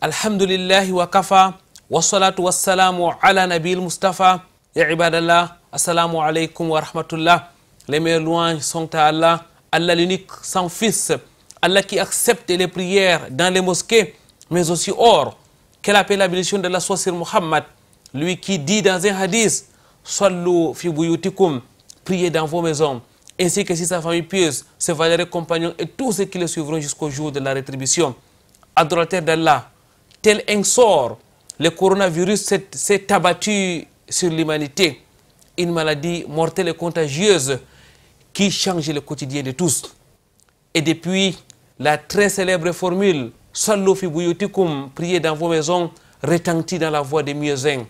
Alhamdulillah wa kafa, wa salatu wa salamu ala nabil Mustafa. Ya ibadallah, assalamu alaikum wa rahmatullah. Les meilleures louanges sont à Allah, Allah l'unique sans fils, Allah qui accepte les prières dans les mosquées, mais aussi hors. Quelle appelle la bénédiction de la soie sur Muhammad, lui qui dit dans un hadith, Sallu fi buyutikum, priez dans vos maisons, ainsi que si sa famille pieuse, ses valeureux compagnons et tous ceux qui le suivront jusqu'au jour de la rétribution. Adorateur d'Allah, tel un sort, le coronavirus s'est abattu sur l'humanité. Une maladie mortelle et contagieuse qui change le quotidien de tous. Et depuis la très célèbre formule « Sallu fi buyutikum » priez dans vos maisons, retentit dans la voix des muezzins.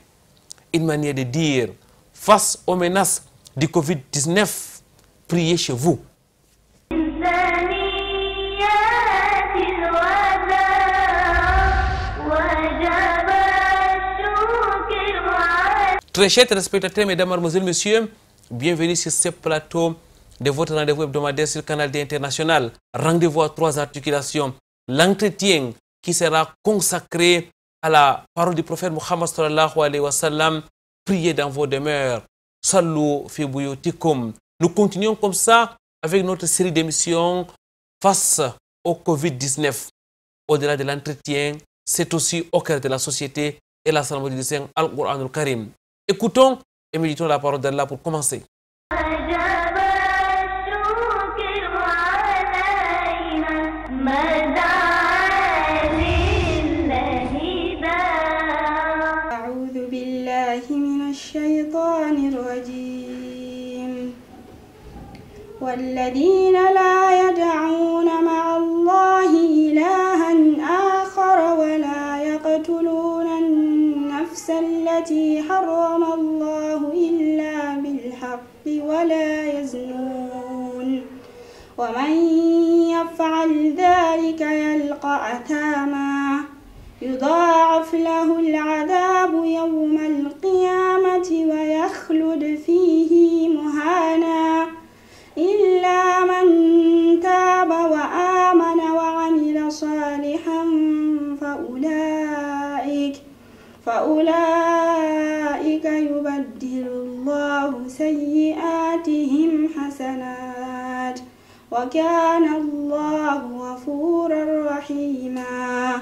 Une manière de dire, face aux menaces du Covid-19, priez chez vous. Très chers téléspectateurs, mesdames, mademoiselles, messieurs, bienvenue sur ce plateau de votre rendez-vous hebdomadaire sur le canal D International. Rendez-vous à 3 articulations. L'entretien qui sera consacré à la parole du prophète Muhammad sallallahu alayhi wa sallam. Priez dans vos demeures. Sallu fi buyutikum. Nous continuons comme ça avec notre série d'émissions face au Covid-19. Au-delà de l'entretien, c'est aussi au cœur de la société et la salle du Saint Al-Qur'an al-Karim. Écoutons et méditons la parole d'Allah pour commencer. أعوذ بالله من الشيطان الرجيم والذين لا يدعون مع الله إلها آخر ولا يقتلون النفس التي حرم الله إلا بالحق ولا يزنون ومن يفعل ذلك يلقى أثاما يضاعف له العذاب يوم القيامة ويخلد فيه مهانا إلا من تاب وآمن وعمل صالحا فأولئك يبدل الله سيئاتهم حسنات وكان الله غفورا رحيما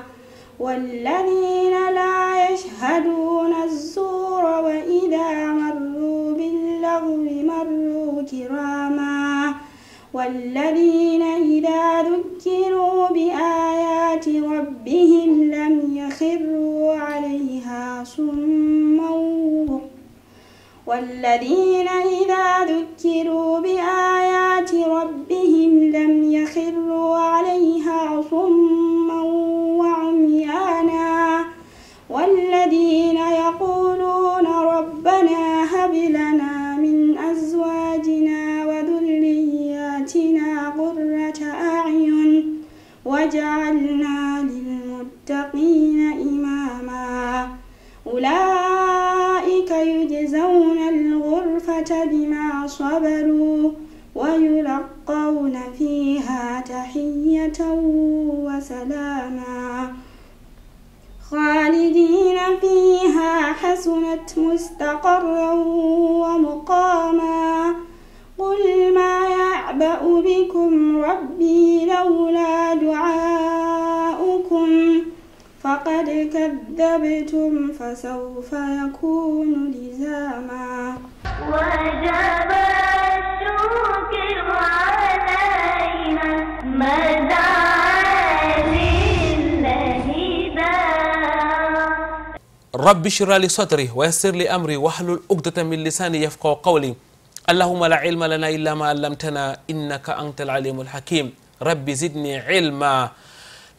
والذين لا يشهدون الزور وإذا مروا باللغو مروا كراما والذين إذا ذكروا بآيات ربهم لم يخروا عليها صما والذين إذا ذكروا بآيات ربهم لم يخروا عليها صما وعميانا والذين يقولون ربنا هب لنا من أزواجنا وذرياتنا قرة أعين واجعلنا للمتقين إماما أولئك يجزون الغرفة بما صبروا ويلقون فيها تحية وسلاما خالدين فيها حسنت مستقرا ومقاما قل ما يعبأ بكم ربي لولا دعاؤكم فقد كذبتم فسوف يكون لزاما وجب الشكر علينا مدى رب اشرح لي صدري ويسر لي أمري واحلل عقدة من لساني يفقهوا قولي اللهم لا علم لنا إلا ما علمتنا إنك أنت العليم الحكيم ربي زدني علما.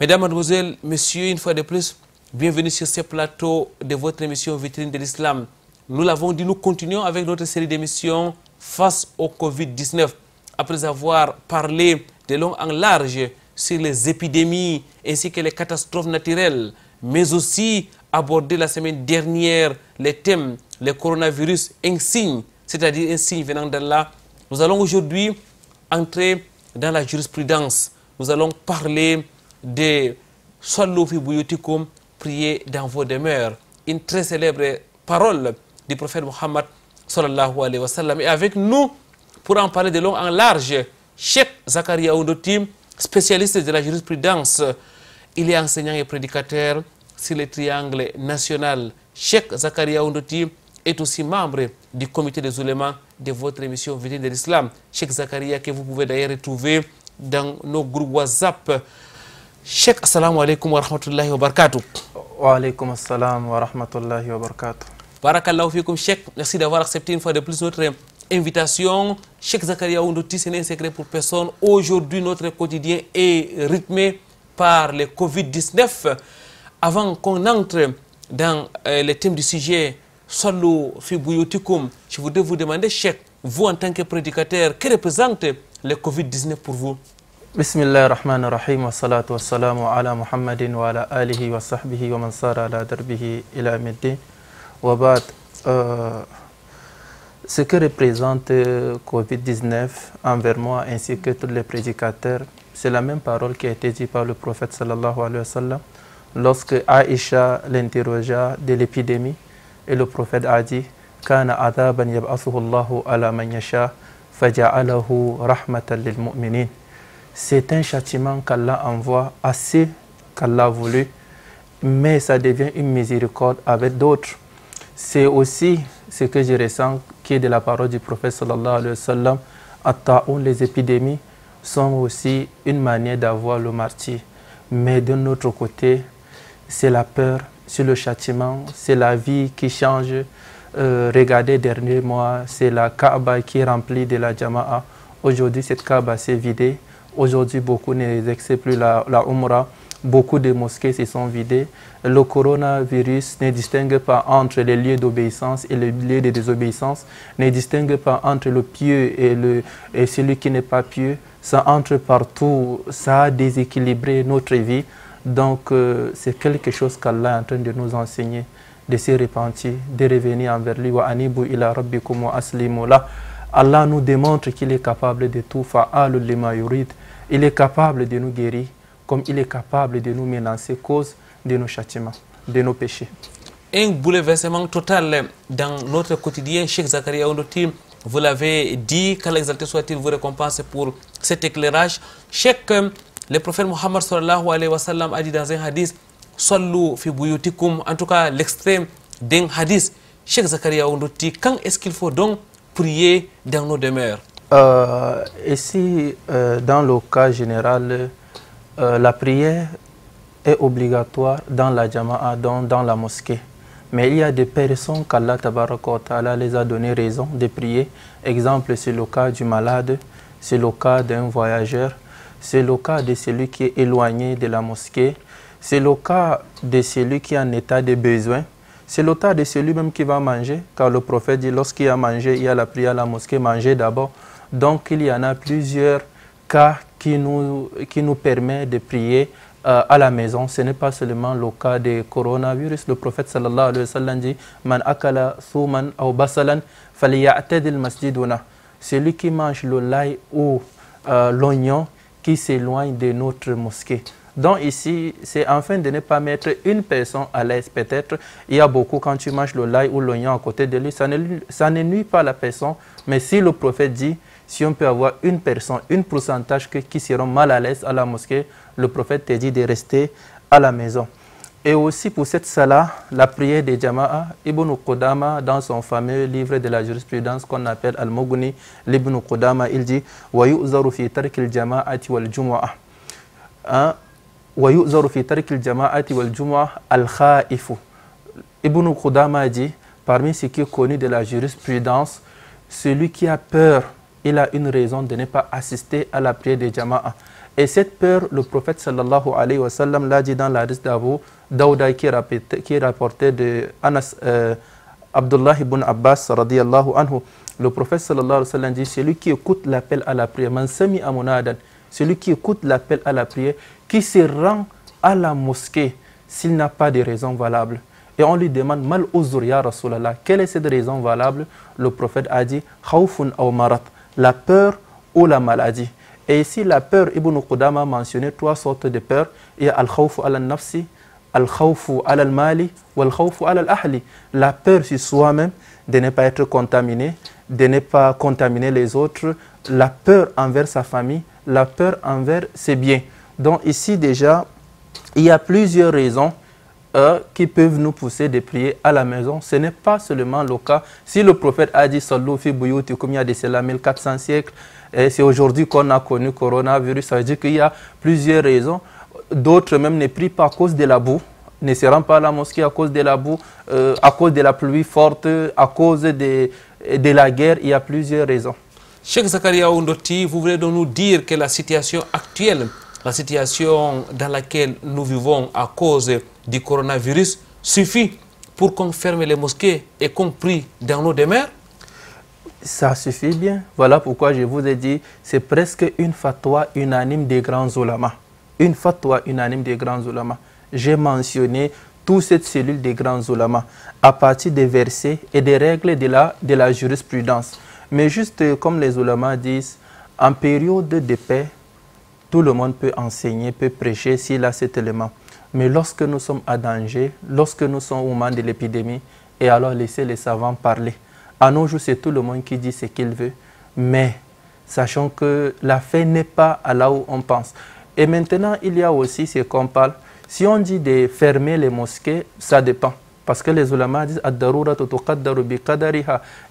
Mesdames, Mademoiselles, Messieurs, une fois de plus, bienvenue sur ce plateau de votre émission Vitrine de l'Islam. Nous l'avons dit, nous continuons avec notre série d'émissions face au Covid-19. Après avoir parlé de long en large sur les épidémies ainsi que les catastrophes naturelles, mais aussi abordé la semaine dernière les thèmes, le coronavirus, un signe, c'est-à-dire un signe venant d'Allah. Nous allons aujourd'hui entrer dans la jurisprudence. Nous allons parler de Sallu fi buyutikum, priez dans vos demeures. Une très célèbre parole du prophète Mohammed sallallahu alayhi wa sallam. Et avec nous, pour en parler de long en large, Cheikh Zakaria Oundotim, spécialiste de la jurisprudence. Il est enseignant et prédicateur sur le triangle national. Cheikh Zakaria Oundotim est aussi membre du comité des oulémas de votre émission Vitrine de l'Islam. Cheikh Zakaria, que vous pouvez d'ailleurs retrouver dans nos groupes WhatsApp. Cheikh, assalamu alaikum wa rahmatullahi wa barakatuh. Wa alaikum assalam wa rahmatullahi wa barakatuh. Barakallahu fikum, Cheikh. Merci d'avoir accepté une fois de plus notre invitation. Cheikh Zakaria Oundotim, ce n'est un secret pour personne. Aujourd'hui, notre quotidien est rythmé par le Covid-19. Avant qu'on entre dans le thème du sujet, Sallu fi buyutikum, je voudrais vous demander, Cheikh, vous en tant que prédicateur, que représente le Covid-19 pour vous? Bismillah ar-Rahman ar-Rahim wa salatu wa salamu ala Muhammadin wa ala alihi wa sahbihi wa man sara ala darbihi ila middin. Wa ba'd, ce que représente Covid-19 envers moi ainsi que tous les prédicateurs, c'est la même parole qui a été dite par le prophète sallallahu alayhi wa sallam lorsque Aïcha l'interrogea de l'épidémie et le prophète a dit Kana adhaban yab'athuhu Allahu ala man yasha faja'alahu rahmatan lil mu'minin. C'est un châtiment qu'Allah envoie à ceux qu'Allah a voulu, mais ça devient une miséricorde avec d'autres. C'est aussi ce que je ressens qui est de la parole du prophète sallallahu alayhi wa sallam. At-ta'un, les épidémies sont aussi une manière d'avoir le martyr. Mais de notre côté, c'est la peur, c'est le châtiment, c'est la vie qui change. Regardez, dernier mois, c'est la Kaaba qui est remplie de la Jama'a. Aujourd'hui, cette Kaaba s'est vidée. Aujourd'hui, beaucoup n'exercent plus la Umrah. Beaucoup de mosquées se sont vidées. Le coronavirus ne distingue pas entre les lieux d'obéissance et les lieux de désobéissance, ne distingue pas entre le pieux et celui qui n'est pas pieux. Ça entre partout, ça a déséquilibré notre vie. Donc, c'est quelque chose qu'Allah est en train de nous enseigner, de se repentir, de revenir envers lui. Wa anibu ila rabbikum wa aslimu la. Allah nous démontre qu'il est capable de tout. Fa'alul lima yurid. Il est capable de nous guérir, comme il est capable de nous menacer cause de nos châtiments, de nos péchés. Un bouleversement total dans notre quotidien. Cheikh Zakaria Oundotim, vous l'avez dit, qu'Allah exalté soit-il vous récompense pour cet éclairage. Cheikh, le prophète Mohammed sallallahu alayhi wa sallam a dit dans un hadith, Sallu fi buyutikum, en tout cas l'extrême d'un hadith. Cheikh Zakaria Oundotim, quand est-ce qu'il faut donc prier dans nos demeures? Ici, dans le cas général, la prière est obligatoire dans la Jama'a, dans la mosquée. Mais il y a des personnes qu'Allah tabaraka wa ta'ala les a donné raison de prier. Exemple, c'est le cas du malade, c'est le cas d'un voyageur, c'est le cas de celui qui est éloigné de la mosquée, c'est le cas de celui qui est en état de besoin, c'est le cas de celui même qui va manger, car le prophète dit lorsqu'il a mangé, il y a la prière à la mosquée, manger d'abord. Donc il y en a plusieurs cas qui nous permettent de prier à la maison. Ce n'est pas seulement le cas du coronavirus. Le prophète sallallahu alayhi wa sallam dit Man akala thuman aw basalan falyatadil masjiduna. Celui qui mange le l'ail ou l'oignon qui s'éloigne de notre mosquée. Donc ici, c'est afin de ne pas mettre une personne à l'aise. Peut-être, il y a beaucoup, quand tu manges le l'ail ou l'oignon à côté de lui, ça ne nuit pas la personne. Mais si le prophète dit, si on peut avoir une personne, un pourcentage qui seront mal à l'aise à la mosquée, le prophète te dit de rester à la maison. Et aussi pour cette salat, la prière des Jama'a, Ibn Qudama, dans son fameux livre de la jurisprudence qu'on appelle Al-Mughni, l'Ibn Qudama, il dit wa yu'zaru fi tarkil jama'ati wal jumu'ah. Wa yu'zaru fi tarkil jama'ati wal jumu'ah al-kha'ifu. Ibn Qudama dit, parmi ce qui est connu de la jurisprudence, celui qui a peur, il a une raison de ne pas assister à la prière des Jama'a. Et cette peur, le prophète sallallahu alayhi wa sallam l'a dit dans la hadith d'Abu Daouda qui est rapporté de Anas, Abdullah ibn Abbas radiyallahu anhu. Le prophète sallallahu alayhi wa sallam dit, celui qui écoute l'appel à la prière, man sami amunadan, celui qui écoute l'appel à la prière, qui se rend à la mosquée s'il n'a pas de raison valable. Et on lui demande, mal uzur ya Rasulallah, quelle est cette raison valable? Le prophète a dit, khawfun aw marat, la peur ou la maladie. Et ici, la peur, Ibn Qudama a mentionné trois sortes de peur. Il y a al-khawf ala nafsi, Al-khawfu ala al-mali wal-khawfu ala al-ahli. La peur sur soi-même de ne pas être contaminé, de ne pas contaminer les autres, la peur envers sa famille, la peur envers ses biens. Donc ici déjà, il y a plusieurs raisons qui peuvent nous pousser de prier à la maison. Ce n'est pas seulement le cas. Si le prophète a dit « Sallu fi buyutikum » il y a de cela 1400 siècles, et c'est aujourd'hui qu'on a connu le coronavirus, ça veut dire qu'il y a plusieurs raisons. D'autres même ne prient pas à cause de la boue, ne se rendent pas à la mosquée à cause de la boue, à cause de la pluie forte, à cause de la guerre. Il y a plusieurs raisons. Cheikh Zakaria Ondoti, vous voulez donc nous dire que la situation actuelle, la situation dans laquelle nous vivons à cause du coronavirus, suffit pour qu'on ferme les mosquées et qu'on prie dans nos demeures? Ça suffit bien. Voilà pourquoi je vous ai dit, c'est presque une fatwa unanime des grands ulama. Une fatwa unanime des grands ulama. J'ai mentionné toute cette cellule des grands ulama à partir des versets et des règles de la jurisprudence. Mais juste comme les ulama disent, en période de paix, tout le monde peut enseigner, peut prêcher s'il a cet élément. Mais lorsque nous sommes à danger, lorsque nous sommes au moment de l'épidémie, et alors laissez les savants parler. À nos jours, c'est tout le monde qui dit ce qu'il veut. Mais sachant que la fin n'est pas à là où on pense. Et maintenant, il y a aussi ce qu'on parle. Si on dit de fermer les mosquées, ça dépend. Parce que les ulama disent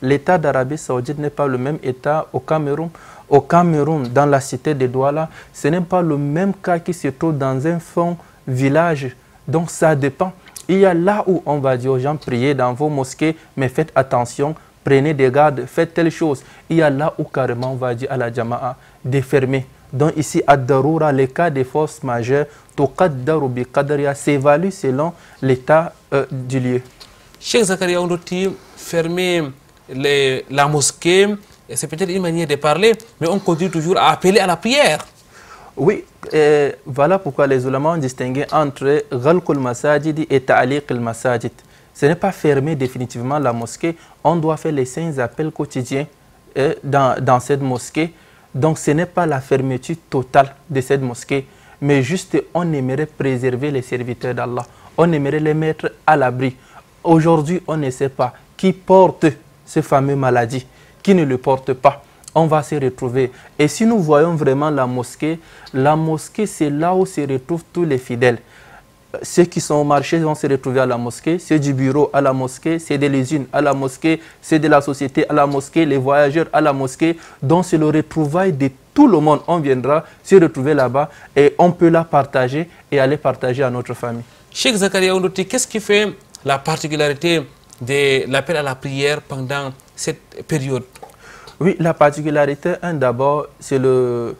l'état d'Arabie Saoudite n'est pas le même état au Cameroun. Au Cameroun, dans la cité de Douala, ce n'est pas le même cas qui se trouve dans un fond village. Donc ça dépend. Il y a là où on va dire aux gens, priez dans vos mosquées, mais faites attention, prenez des gardes, faites telle chose. Il y a là où carrément on va dire à la Jama'a de fermer. Donc ici, ad-daroura, les cas de force majeure, s'évalue selon l'état du lieu. Cheikh Zakaria Ondoti, fermer la mosquée, c'est peut-être une manière de parler, mais on continue toujours à appeler à la prière. Oui, voilà pourquoi les ulama ont distingué entre ghalqul masajid et ta'liq al-masajid. Ce n'est pas fermer définitivement la mosquée, on doit faire les 5 appels quotidiens dans cette mosquée. Donc ce n'est pas la fermeture totale de cette mosquée, mais juste on aimerait préserver les serviteurs d'Allah. On aimerait les mettre à l'abri. Aujourd'hui, on ne sait pas qui porte ce fameux maladie, qui ne le porte pas. On va se retrouver. Et si nous voyons vraiment la mosquée c'est là où se retrouvent tous les fidèles. Ceux qui sont au marché vont se retrouver à la mosquée, ceux du bureau à la mosquée, ceux de l'usine à la mosquée, ceux de la société à la mosquée, les voyageurs à la mosquée. Donc c'est le retrouvail de tout le monde. On viendra se retrouver là-bas et on peut la partager et aller partager à notre famille. Cheikh Zakaria Ondoti, qu'est-ce qui fait la particularité de l'appel à la prière pendant cette période? Oui, la particularité, d'abord, c'est le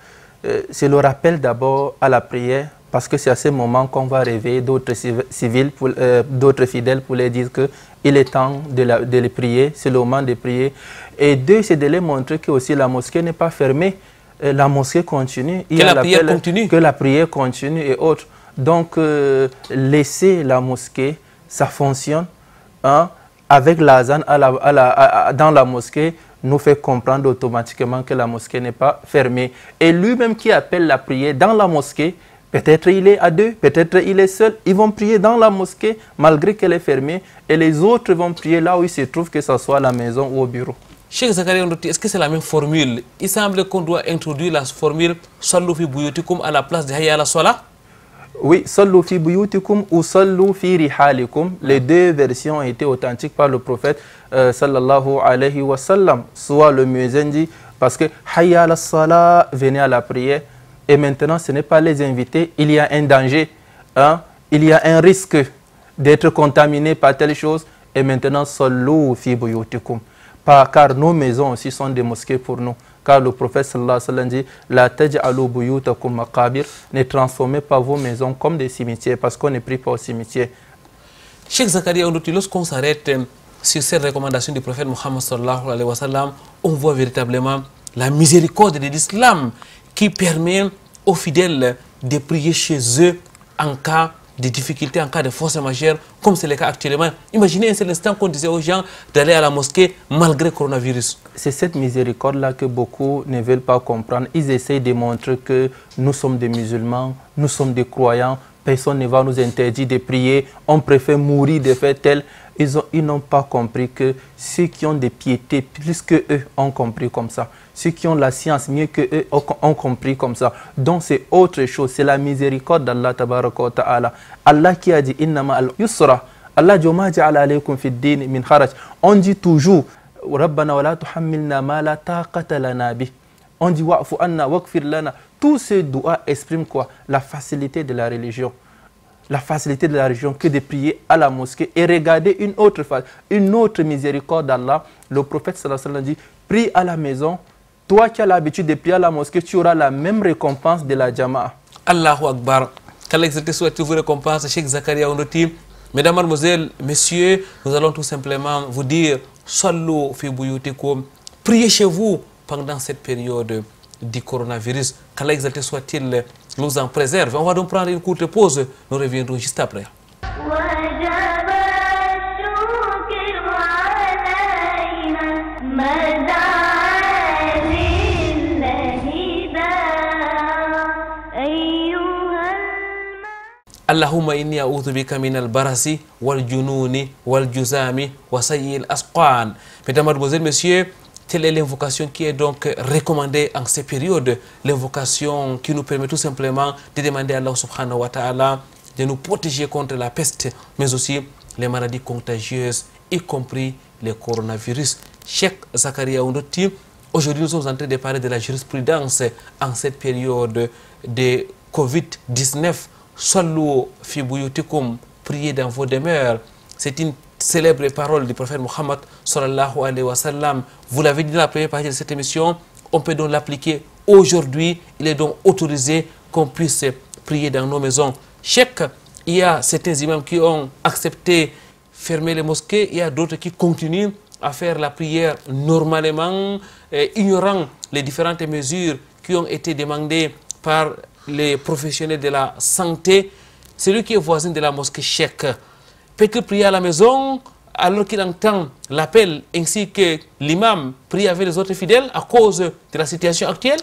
rappel d'abord à la prière. Parce que c'est à ce moment qu'on va réveiller d'autres fidèles pour les dire qu'il est temps de les prier, c'est le moment de prier. Et deux, c'est de les montrer que aussi la mosquée n'est pas fermée, la mosquée continue. Que la prière continue. Que la prière continue et autres. Donc, laisser la mosquée, ça fonctionne. Hein, avec l'azan dans la mosquée, nous fait comprendre automatiquement que la mosquée n'est pas fermée. Et lui-même qui appelle la prière dans la mosquée, peut-être il est à deux, peut-être il est seul. Ils vont prier dans la mosquée malgré qu'elle est fermée. Et les autres vont prier là où ils se trouvent, que ce soit à la maison ou au bureau. Cheikh Zakaria Ondoti, est-ce que c'est la même formule? Il semble qu'on doit introduire la formule « Sallu fi buyutikum » à la place de « Hayya ala Salah ». Oui, « Sallu fi buyutikum » ou « Sallu fi rihalikum ». Les deux versions ont été authentiques par le prophète sallallahu alayhi wa sallam. Soit le muezzin dit, parce que « Hayya ala Salah » venait à la prière. Et maintenant, ce n'est pas les invités, il y a un danger, hein? Il y a un risque d'être contaminé par telle chose. Et maintenant, sallu fi buyutikum. Car nos maisons aussi sont des mosquées pour nous. Car le prophète sallallahu alayhi wa sallam dit la taj'alu buyutakum maqabir, ne transformez pas vos maisons comme des cimetières, parce qu'on ne prie pas au cimetière. Cheikh Zakaria Ondoti, lorsqu'on s'arrête sur cette recommandation du prophète Mohammed sallallahu alayhi wa sallam, on voit véritablement la miséricorde de l'islam qui permet aux fidèles de prier chez eux en cas de difficultés, en cas de force majeure, comme c'est le cas actuellement. Imaginez un seul instant qu'on disait aux gens d'aller à la mosquée malgré le coronavirus. C'est cette miséricorde-là que beaucoup ne veulent pas comprendre. Ils essayent de montrer que nous sommes des musulmans, nous sommes des croyants, personne ne va nous interdire de prier, on préfère mourir de faire tel. Ils n'ont pas compris que ceux qui ont des piétés plus que eux ont compris comme ça. Ceux qui ont la science mieux que eux ont compris comme ça. Donc c'est autre chose, c'est la miséricorde d'Allah tabaraka wa ta'ala. Allah qui a dit innama al-yusra. Allah dit ma ja'ala alaykum fi ad-din min kharaj. On dit toujours rabbana wa la tuhammilna ma la taqata lana bi. On dit wa'fu anna waghfir lana. Tout ce doigt exprime quoi? La facilité de la religion. La facilité de la religion que de prier à la mosquée et regarder une autre miséricorde d'Allah. Le prophète sallallahu alayhi wa sallam dit prie à la maison. Toi qui as l'habitude de prier à la mosquée, tu auras la même récompense de la Jama'a. Allahu Akbar. Qu'Allah souhaite vous récompense, Cheikh Zakaria Ondoti. Mesdames, Mademoiselles, Messieurs, nous allons tout simplement vous dire Sallu fi buyutikum. Priez chez vous pendant cette période du coronavirus. Qu'Allah soit-il nous en préserve. On va donc prendre une courte pause. Nous reviendrons juste après. Allahumma inni a'udhu bika min al-barasi wal jununi wal juzami wa sayyi al-asqan. Mesdames, Mademoiselles, Messieurs, telle est l'invocation qui est donc recommandée en ces périodes. L'invocation qui nous permet tout simplement de demander à Allah subhanahu wa ta'ala de nous protéger contre la peste, mais aussi les maladies contagieuses, y compris le coronavirus. Cheikh Zakaria Ondoti, aujourd'hui nous sommes en train de parler de la jurisprudence en cette période de Covid-19. Sallu fi buyutikum, priez dans vos demeures. C'est une célèbre parole du prophète Mohammed sallallahu alayhi wa sallam. Vous l'avez dit dans la première partie de cette émission, on peut donc l'appliquer aujourd'hui. Il est donc autorisé qu'on puisse prier dans nos maisons. Cheikh, il y a certains imams qui ont accepté fermer les mosquées, il y a d'autres qui continuent à faire la prière normalement, ignorant les différentes mesures qui ont été demandées par les professionnels de la santé. Celui qui est voisin de la mosquée, Cheikh, peut-il prier à la maison alors qu'il entend l'appel ainsi que l'imam prie avec les autres fidèles à cause de la situation actuelle?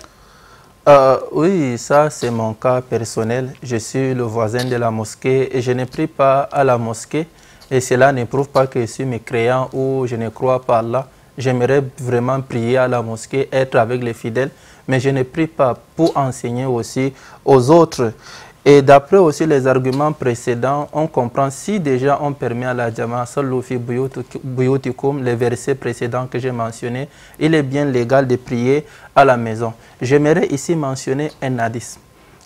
Oui, ça c'est mon cas personnel. Je suis le voisin de la mosquée et je ne prie pas à la mosquée. Et cela ne prouve pas que je suis mécréant ou je ne crois pas à Allah. J'aimerais vraiment prier à la mosquée, être avec les fidèles, mais je ne prie pas pour enseigner aussi aux autres. Et d'après aussi les arguments précédents, on comprend si déjà on permet à la Jama'a sallu fi buyutikum, les versets précédents que j'ai mentionnés, il est bien légal de prier à la maison. J'aimerais ici mentionner un hadith.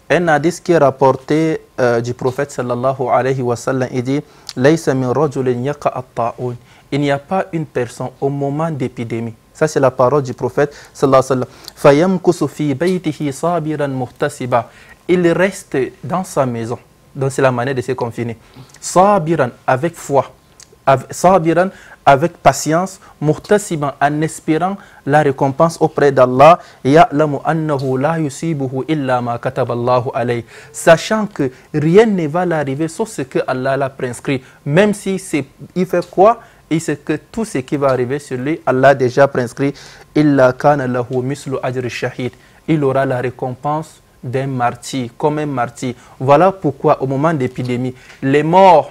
Un hadith qui est rapporté du prophète sallallahu alayhi wa sallam, il dit Laysa min rajulin yaqa at-ta'un. Il n'y a pas une personne au moment d'épidémie. Ça, c'est la parole du prophète sallallahu alayhi wa sallam. Fayamkusu fi baytihi sabiran muhtasiba. Il reste dans sa maison. Donc, c'est la manière de se confiner. Sabiran, avec foi. Sabiran, avec patience. Muhtasiban, en espérant la récompense auprès d'Allah. Ya'lamu annahu la yusibuhu illa ma kataballahu alayhi. Sachant que rien ne va l'arriver sauf ce que Allah l'a prescrit. Même si il fait quoi? Il sait que tout ce qui va arriver sur lui, Allah a déjà prescrit. Illa kana lahu mislu ajri shahid. Il aura la récompense d'un martyr, comme un martyr. Voilà pourquoi au moment d'épidémie, les morts,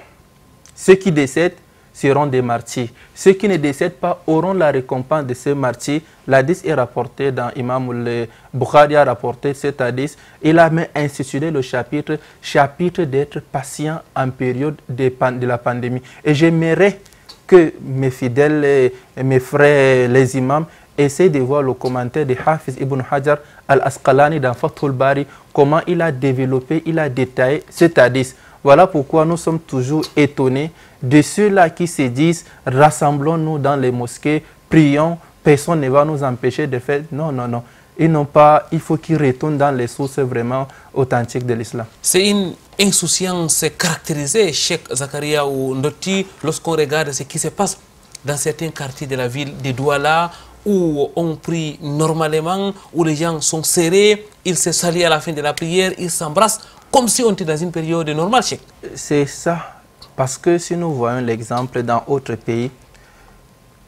ceux qui décèdent, seront des martyrs. Ceux qui ne décèdent pas auront la récompense de ces martyrs. L'hadith est rapporté dans Imam al-Bukhari a rapporté cet hadith. Il a même institué le chapitre d'être patient en période de la pandémie. Et j'aimerais que mes fidèles et mes frères, les imams, essayent de voir le commentaire de Hafiz ibn Hajar al-Asqalani dans Fathul Bari, comment il a développé, il a détaillé cet hadith. Voilà pourquoi nous sommes toujours étonnés de ceux-là qui se disent « rassemblons-nous dans les mosquées, prions, personne ne va nous empêcher de faire... » Non, non, non. Ils n'ont pas, il faut qu'ils retournent dans les sources vraiment authentiques de l'islam. C'est une insouciance caractérisée, Cheikh Zakaria Ondoti, lorsqu'on regarde ce qui se passe dans certains quartiers de la ville de Douala, où on prie normalement, où les gens sont serrés, ils se saluent à la fin de la prière, ils s'embrassent, comme si on était dans une période normale, Cheikh. C'est ça, parce que si nous voyons l'exemple dans d'autres pays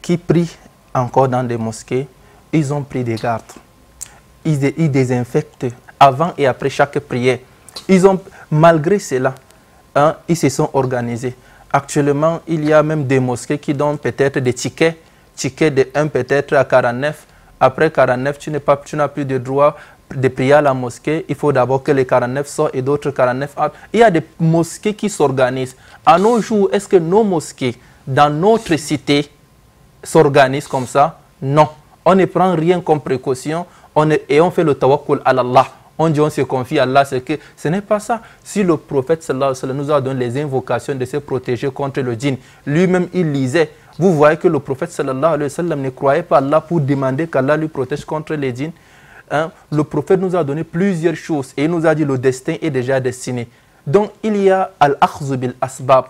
qui prient encore dans des mosquées, ils ont pris des gardes. Ils désinfectent avant et après chaque prière. Malgré cela, hein, ils se sont organisés. Actuellement, il y a même des mosquées qui donnent peut-être des tickets de 1 peut-être à 49. Après 49, tu n'as plus de droit de prier à la mosquée. Il faut d'abord que les 49 sortent et d'autres 49 entrent. Il y a des mosquées qui s'organisent. À nos jours, est-ce que nos mosquées dans notre cité s'organisent comme ça? Non. On ne prend rien comme précaution et on fait le tawakkul à Allah. On dit on se confie à Allah, c'est que ce n'est pas ça. Si le prophète sallallahu alayhi wa sallam nous a donné les invocations de se protéger contre le djinn, lui-même il lisait. Vous voyez que le prophète sallallahu alayhi wa sallam ne croyait pas à Allah pour demander qu'Allah lui protège contre les djinns. Hein? Le prophète nous a donné plusieurs choses et il nous a dit le destin est déjà destiné. Donc il y a al-akhzu bil asbab,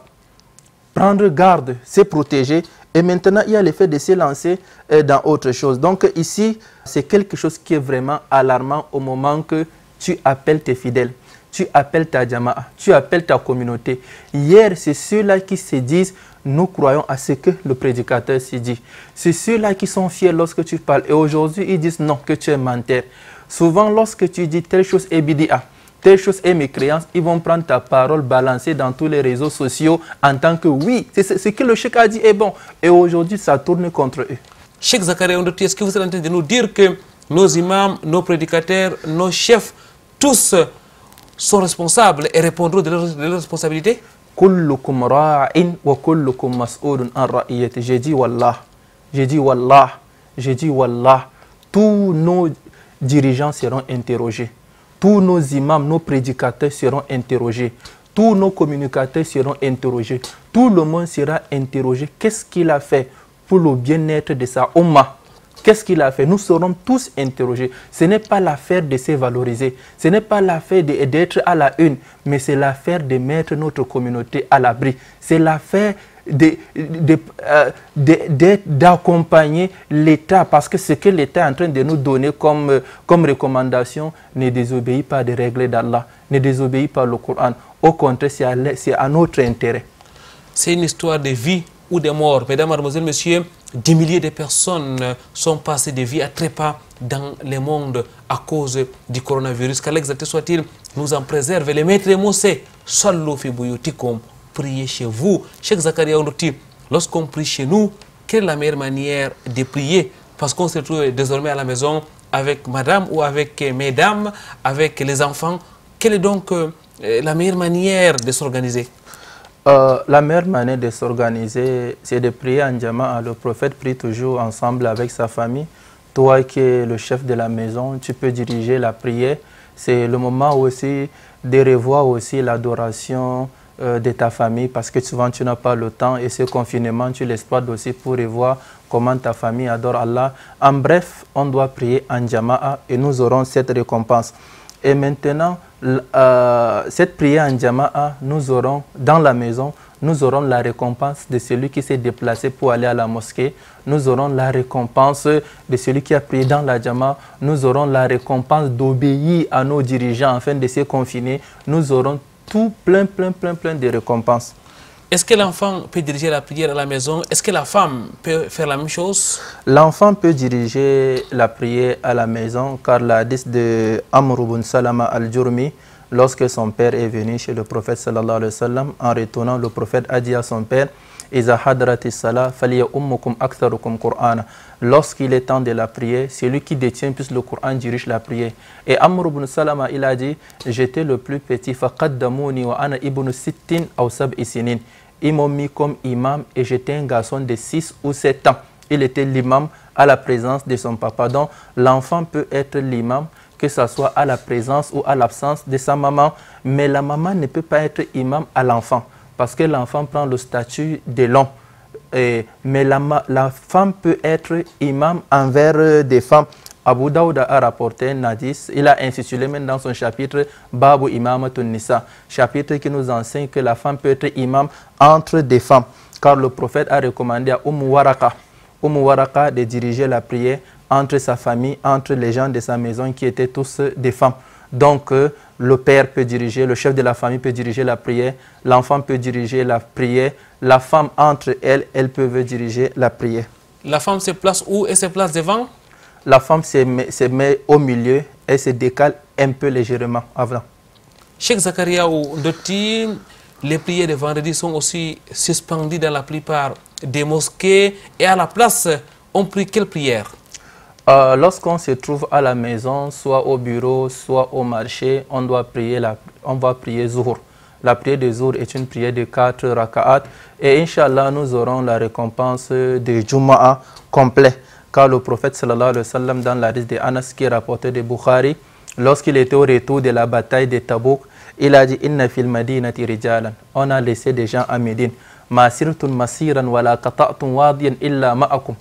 prendre garde, se protéger. Et maintenant, il y a l'effet de se lancer dans autre chose. Donc ici, c'est quelque chose qui est vraiment alarmant au moment que tu appelles tes fidèles, tu appelles ta jama'a, tu appelles ta communauté. Hier, c'est ceux-là qui se disent, nous croyons à ce que le prédicateur s'y dit. C'est ceux-là qui sont fiers lorsque tu parles. Et aujourd'hui, ils disent non, que tu es menteur. Souvent, lorsque tu dis telle chose est bid'a, telle chose est mécréance, ils vont prendre ta parole, balancer dans tous les réseaux sociaux en tant que oui, c'est ce que le cheikh a dit est bon. Et aujourd'hui, ça tourne contre eux. Cheikh Zakaria Ondoti, est-ce que vous êtes en train de nous dire que nos imams, nos prédicateurs, nos chefs, tous sont responsables et répondront de leurs responsabilités? Kullukum ra'in wa kullukum mas'ulun an ra'iyati. J'ai dit wallah, j'ai dit wallah, j'ai dit wallah. Tous nos dirigeants seront interrogés. Tous nos imams, nos prédicateurs seront interrogés. Tous nos communicateurs seront interrogés. Tout le monde sera interrogé. Qu'est-ce qu'il a fait pour le bien-être de sa Ummah? Qu'est-ce qu'il a fait? Nous serons tous interrogés. Ce n'est pas l'affaire de se valoriser. Ce n'est pas l'affaire d'être à la une, mais c'est l'affaire de mettre notre communauté à l'abri. C'est l'affaire d'accompagner l'État, parce que ce que l'État est en train de nous donner comme recommandation ne désobéit pas des règles d'Allah, ne désobéit pas le Coran. Au contraire, c'est à notre intérêt. C'est une histoire de vie ou de mort. Mesdames, mademoiselles, messieurs, des milliers de personnes sont passées de vie à trépas dans le monde à cause du coronavirus. Qu'Allah exalté soit-il nous en préserve. Les maîtres mots, c'est Sallu fi buyutikum. Priez chez vous. Cheikh Zakaria Ondoti, lorsqu'on prie chez nous, quelle est la meilleure manière de prier? Parce qu'on se retrouve désormais à la maison avec madame ou avec mesdames, avec les enfants. Quelle est donc la meilleure manière de s'organiser? La meilleure manière de s'organiser, c'est de prier en jama'a. Le prophète prie toujours ensemble avec sa famille. Toi qui es le chef de la maison, tu peux diriger la prière. C'est le moment aussi de revoir aussi l'adoration de ta famille, parce que souvent tu n'as pas le temps et ce confinement tu l'exploites aussi pour revoir comment ta famille adore Allah. En bref, on doit prier en jama'a et nous aurons cette récompense. Et maintenant, cette prière en jama'a, nous aurons dans la maison, nous aurons la récompense de celui qui s'est déplacé pour aller à la mosquée. Nous aurons la récompense de celui qui a prié dans la jama'a. Nous aurons la récompense d'obéir à nos dirigeants afin de se confiner. Nous aurons tout plein de récompenses. Est-ce que l'enfant peut diriger la prière à la maison? Est-ce que la femme peut faire la même chose? L'enfant peut diriger la prière à la maison, car l'hadith de Amr ibn Salama al-Jurmi, lorsque son père est venu chez le prophète sallallahu alayhi wa sallam, en retournant, le prophète a dit à son père, Iza hadratis salah faliya ummukum aktharukum Qur'ana. Lorsqu'il est temps de la prière, celui qui détient plus le Coran dirige la prière. Et Amr ibn Salama, il a dit, j'étais le plus petit, faqaddamuni wa ana ibn sittin aw sab'i sinin. Ils m'ont mis comme imam et j'étais un garçon de 6 ou 7 ans. Il était l'imam à la présence de son papa. Donc l'enfant peut être l'imam, que ce soit à la présence ou à l'absence de sa maman. Mais la maman ne peut pas être imam à l'enfant, parce que l'enfant prend le statut de l'homme. Mais la femme peut être imam envers des femmes. Abu Daoud a rapporté un hadith, il a intitulé même dans son chapitre Babu Imamatun Nisa, chapitre qui nous enseigne que la femme peut être imam entre des femmes. Car le prophète a recommandé à Umm Waraka de diriger la prière entre sa famille, entre les gens de sa maison qui étaient tous des femmes. Donc le père peut diriger, le chef de la famille peut diriger la prière, l'enfant peut diriger la prière, la femme entre elles, elles peuvent diriger la prière. La femme se place où et se place devant? La femme se met au milieu et se décale un peu légèrement avant. Cheikh Zakaria Ondoti, les prières de vendredi sont aussi suspendues dans la plupart des mosquées. Et à la place, on prie quelle prière? Lorsqu'on se trouve à la maison, soit au bureau, soit au marché, on va prier Zuhr. La prière de Zuhr est une prière de 4 raka'at. Et Inch'Allah, nous aurons la récompense de Juma'a complet. Car le prophète sallallahu alayhi wa sallam, dans la hadith de Anas qui est rapporté de Bukhari, lorsqu'il était au retour de la bataille de Tabouk, il a dit Inna fil madinati rijalan. On a laissé des gens à Médine. Ma sirtun masiran wala qata'tun wadiyan illa ma'akum.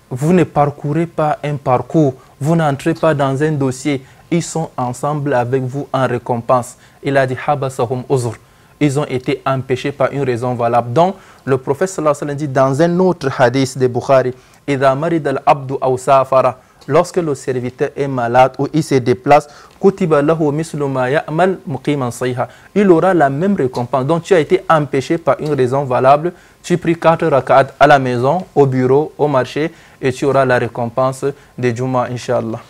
Vous ne parcourez pas un parcours, vous n'entrez pas dans un dossier. Ils sont ensemble avec vous en récompense. Il a dit habasahum uzr. Ils ont été empêchés par une raison valable. Donc, le prophète sallallahu alayhi wa sallam dit dans un autre hadith de Bukhari, Idha marid al-abdu aw safara. Lorsque le serviteur est malade ou il se déplace, il aura la même récompense. Donc tu as été empêché par une raison valable. Tu pries 4 rak'at à la maison, au bureau, au marché et tu auras la récompense de Juma, Inch'Allah.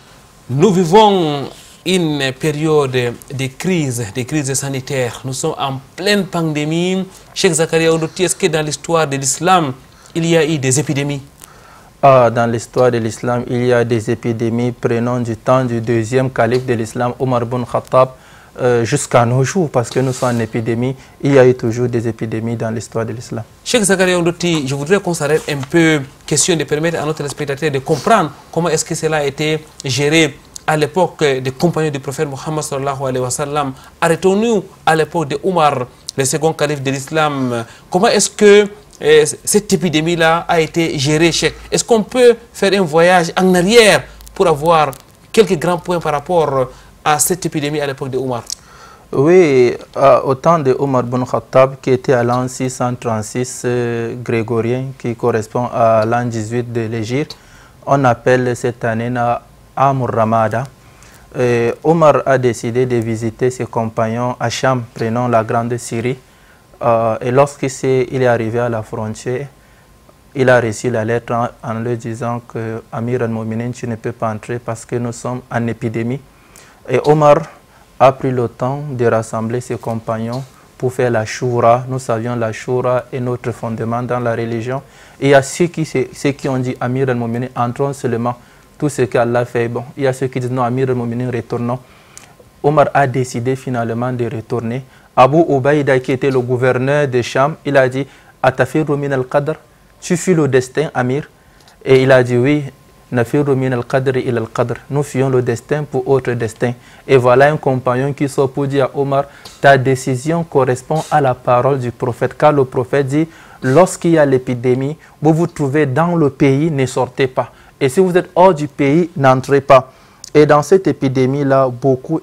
Nous vivons une période de crise sanitaire. Nous sommes en pleine pandémie. Cheikh Zakaria Ondoti, est-ce que dans l'histoire de l'islam, il y a eu des épidémies? Dans l'histoire de l'islam, il y a des épidémies prenant du temps du deuxième calife de l'islam, Omar ibn Khattab, jusqu'à nos jours, parce que nous sommes en épidémie. Il y a eu toujours des épidémies dans l'histoire de l'islam. Cheikh Zakaria Ondoti, je voudrais qu'on s'arrête un peu, question de permettre à notre téléspectateur de comprendre comment est-ce que cela a été géré à l'époque des compagnons du prophète Mohammed sallallahu alayhi wa sallam. Arrêtons-nous à l'époque de Omar, le second calife de l'islam. Comment est-ce que cette épidémie-là a été gérée, Cheikh? Est-ce qu'on peut faire un voyage en arrière pour avoir quelques grands points par rapport à cette épidémie à l'époque de Omar? Oui, au temps de Omar ibn Khattab, qui était à l'an 636 grégorien, qui correspond à l'an 18 de l'Égypte, on appelle cette année Amur Ramada. Omar a décidé de visiter ses compagnons à Cham, prenant la grande Syrie. Et lorsqu'il est arrivé à la frontière, il a reçu la lettre en lui disant que Amir al-Mouminin, tu ne peux pas entrer parce que nous sommes en épidémie. Et Omar a pris le temps de rassembler ses compagnons pour faire la Shura. Nous savions la Shura est notre fondement dans la religion. Et il y a ceux qui ont dit Amir al-Mouminin, entrons seulement. Tout ce qu'Allah fait, bon. Il y a ceux qui disent non, Amir al-Mouminin, retournons. Omar a décidé finalement de retourner. Abu Ubaïda, qui était le gouverneur de Cham, il a dit Atafirru min al-Qadr, tu fuis le destin, Amir? Et il a dit oui, Nafirru min al-Qadr ila al-Qadr, nous fuyons le destin pour autre destin. Et voilà un compagnon qui sort pour dire à Omar, ta décision correspond à la parole du prophète, car le prophète dit lorsqu'il y a l'épidémie, vous vous trouvez dans le pays, ne sortez pas. Et si vous êtes hors du pays, n'entrez pas. Et dans cette épidémie-là,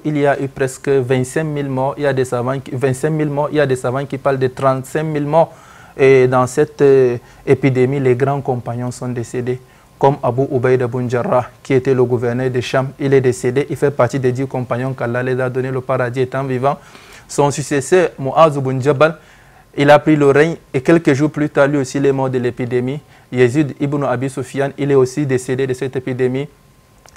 il y a eu presque 25 000 morts. Il y a des savants, 25 000 morts. Il y a des savants qui parlent de 35 000 morts. Et dans cette épidémie, les grands compagnons sont décédés. Comme Abu Ubaïda ibn Jarrah, qui était le gouverneur de Cham, il est décédé. Il fait partie des 10 compagnons qu'Allah les a donné le paradis étant vivant. Son successeur, Mu'az ibn Jabal, il a pris le règne. Et quelques jours plus tard, lui aussi, il est mort de l'épidémie. Yazid ibn Abi Sufyan, il est aussi décédé de cette épidémie.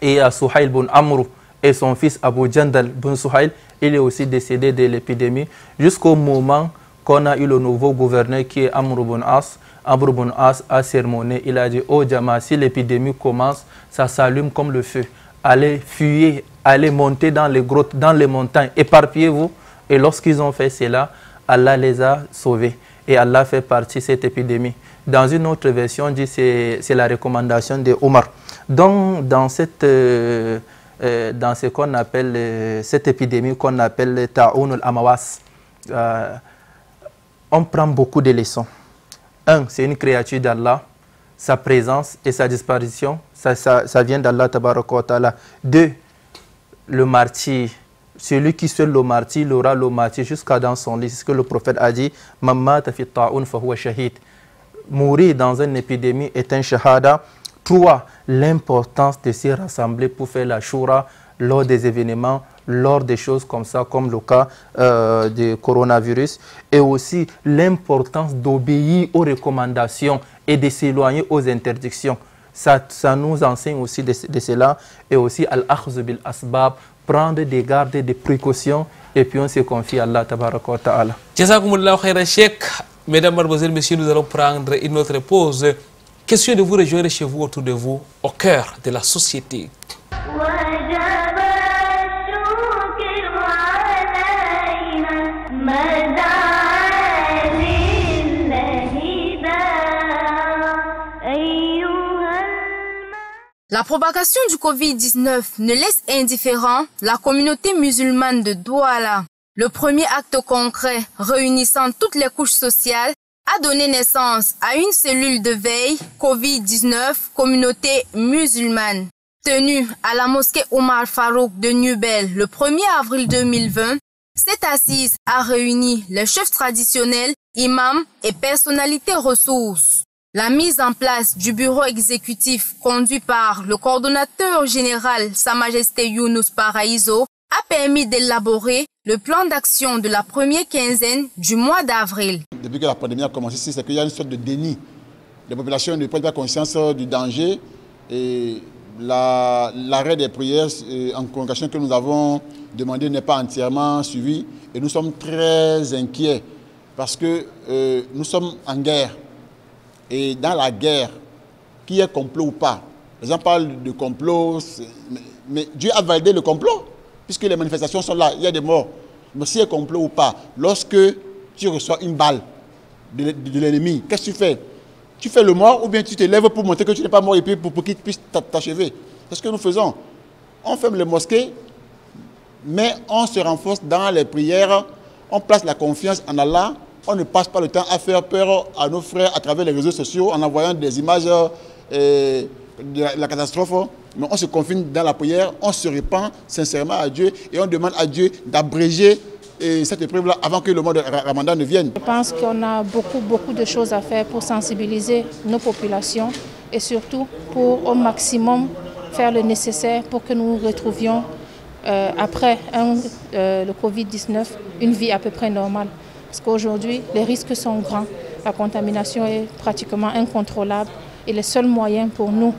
Et à Suhail ibn Amr et son fils Abu Jandal ibn Suhail, il est aussi décédé de l'épidémie. Jusqu'au moment qu'on a eu le nouveau gouverneur qui est Amr ibn As. Amr ibn As a sermonné, il a dit oh Jama, si l'épidémie commence, ça s'allume comme le feu. Allez fuyer, allez monter dans les grottes, dans les montagnes, éparpillez-vous. Et lorsqu'ils ont fait cela, Allah les a sauvés. Et Allah fait partie de cette épidémie. Dans une autre version, on dit c'est la recommandation de Omar. Donc, dans ce qu'on appelle, cette épidémie qu'on appelle Ta'oun al-Amawas, on prend beaucoup de leçons. Un, c'est une créature d'Allah, sa présence et sa disparition, ça vient d'Allah tabaraka wa ta'ala. Deux, le martyr. Celui qui seul le martyr, il aura le martyr jusqu'à dans son lit. C'est ce que le prophète a dit. Mourir dans une épidémie est un shahada. 3. L'importance de se rassembler pour faire la shura lors des événements, lors des choses comme ça, comme le cas du coronavirus. Et aussi l'importance d'obéir aux recommandations et de s'éloigner aux interdictions. Ça nous enseigne aussi de cela. Et aussi al-akhz bil asbab, prendre des gardes, des précautions, et puis on se confie à Allah tabaraka wa ta'ala. Jazakumullahu khairan Cheikh. Mesdames, Mademoiselles, Messieurs, nous allons prendre une autre pause. Question de vous rejoindre chez vous, autour de vous, au cœur de la société. La propagation du Covid-19 ne laisse indifférent la communauté musulmane de Douala. Le premier acte concret réunissant toutes les couches sociales a donné naissance à une cellule de veille Covid-19 communauté musulmane. Tenue à la mosquée Omar Farouk de Nubel le 1er avril 2020, cette assise a réuni les chefs traditionnels, imams et personnalités ressources. La mise en place du bureau exécutif conduit par le coordonnateur général Sa Majesté Younous Paraïso a permis d'élaborer le plan d'action de la première quinzaine du mois d'avril. Depuis que la pandémie a commencé, c'est qu'il y a une sorte de déni. Les populations ne prennent pas conscience du danger et l'arrêt des prières en congrégation que nous avons demandé n'est pas entièrement suivi et nous sommes très inquiets parce que nous sommes en guerre. Et dans la guerre, qu'il y ait complot ou pas, les gens parlent de complot, mais Dieu a validé le complot, puisque les manifestations sont là, il y a des morts. Mais s'il y a complot ou pas, lorsque tu reçois une balle de l'ennemi, qu'est-ce que tu fais? Tu fais le mort ou bien tu te lèves pour montrer que tu n'es pas mort et puis pour qu'il puisse t'achever? C'est ce que nous faisons. On ferme les mosquées, mais on se renforce dans les prières, on place la confiance en Allah. On ne passe pas le temps à faire peur à nos frères à travers les réseaux sociaux en envoyant des images de la catastrophe. Mais on se confine dans la prière, on se répand sincèrement à Dieu et on demande à Dieu d'abréger cette épreuve-là avant que le mois de Ramadan ne vienne. Je pense qu'on a beaucoup de choses à faire pour sensibiliser nos populations et surtout pour au maximum faire le nécessaire pour que nous retrouvions après le Covid-19 une vie à peu près normale. Parce qu'aujourd'hui, les risques sont grands, la contamination est pratiquement incontrôlable et le seul moyen pour nous,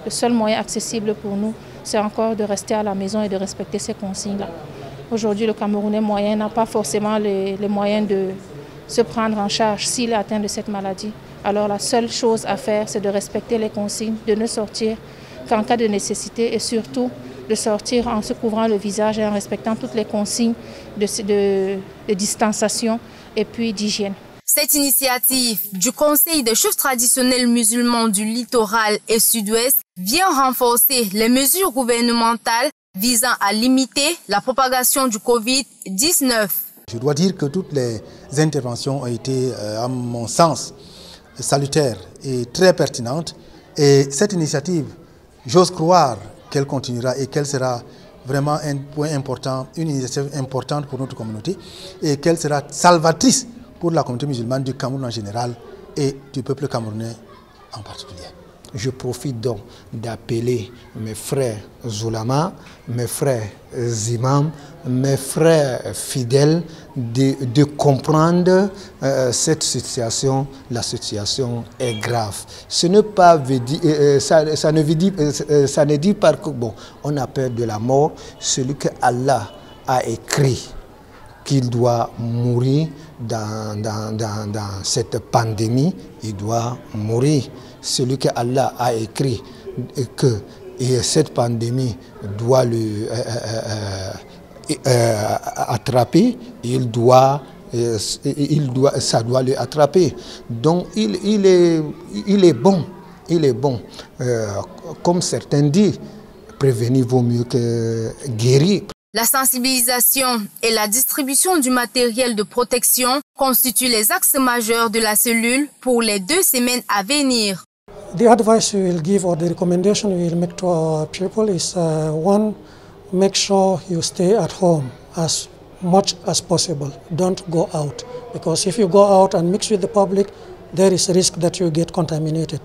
le seul moyen accessible pour nous, c'est encore de rester à la maison et de respecter ces consignes-là. Aujourd'hui, le Camerounais moyen n'a pas forcément les moyens de se prendre en charge s'il est atteint de cette maladie. Alors la seule chose à faire, c'est de respecter les consignes, de ne sortir qu'en cas de nécessité et surtout de sortir en se couvrant le visage et en respectant toutes les consignes de distanciation et puis d'hygiène. Cette initiative du Conseil des chefs traditionnels musulmans du littoral et sud-ouest vient renforcer les mesures gouvernementales visant à limiter la propagation du Covid-19. Je dois dire que toutes les interventions ont été, à mon sens, salutaires et très pertinentes. Et cette initiative, j'ose croire qu'elle continuera et qu'elle sera vraiment un point important, une initiative importante pour notre communauté et qu'elle sera salvatrice pour la communauté musulmane du Cameroun en général et du peuple camerounais en particulier. Je profite donc d'appeler mes frères Zulama, mes frères imams, mes frères fidèles de comprendre cette situation. La situation est grave. Ce n'est pas ça ne dit pas que bon, on a peur de la mort. Celui que Allah a écrit qu'il doit mourir dans cette pandémie, il doit mourir. Celui que Allah a écrit que cette pandémie doit le attraper, ça doit le attraper. Donc il est bon, comme certains disent, prévenir vaut mieux que guérir. La sensibilisation et la distribution du matériel de protection constituent les axes majeurs de la cellule pour les 2 semaines à venir. The advice we will give or the recommendation we will make to our people is one, make sure you stay at home as much as possible. Don't go out, because if you go out and mix with the public, there is a risk that you get contaminated.